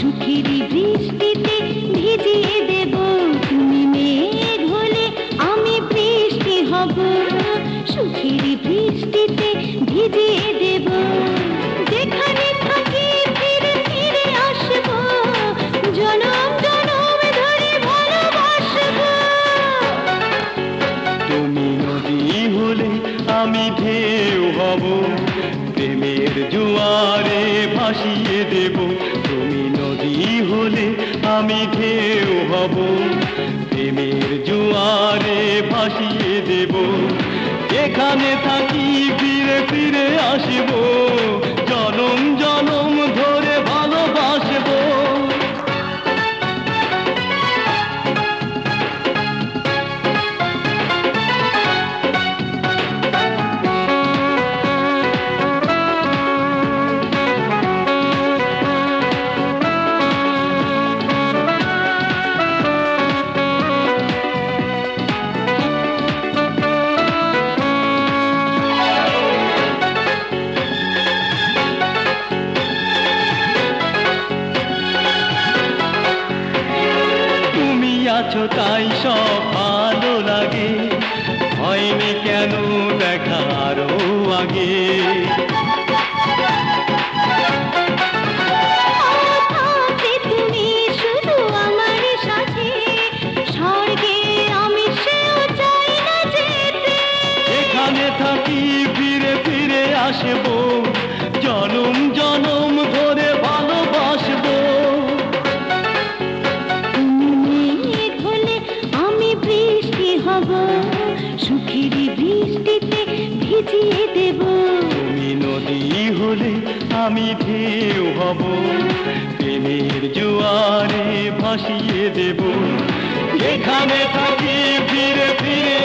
সুখেরই বৃষ্টিতে ভিজিয়ে দেব, তুমি মেঘ হলে আমি বৃষ্টি হব। সুখেরই বৃষ্টিতে ভিজিয়ে দেব, যেখানে থাকি ফিরে ফিরে আসব, জনম জনম ধরে ভালোবাসব। তুমি নদী হলে আমি ঢেউ হব, প্রেমের জোয়ারে ভাসিয়ে দেব। তুমি নদী হলে আমি ঢেউ হব, প্রেমের জোয়ারে ভাসিয়ে দেব। এখানে থাকি ফিরে ফিরে আসব, জনম জনম ধরে ভালোবাসবো। আছো তাই সব ভালো লাগে, হয়নি কেন দেখা আরো আগে। তুমি শুধু আমার সাথে, স্বর্গে আমি সেও চাই না যেতে। এখানে থাকি ফিরে ফিরে আসবো, জনম জনম ধরে ভালোবাসবো। সুখেরই বৃষ্টিতে ভিজিয়ে দেব, তুমি নদী হলে আমি ঢেউ হব, প্রেমের জোয়ারে ভাসিয়ে দেব। যেখানে থাকি ফিরে ফিরে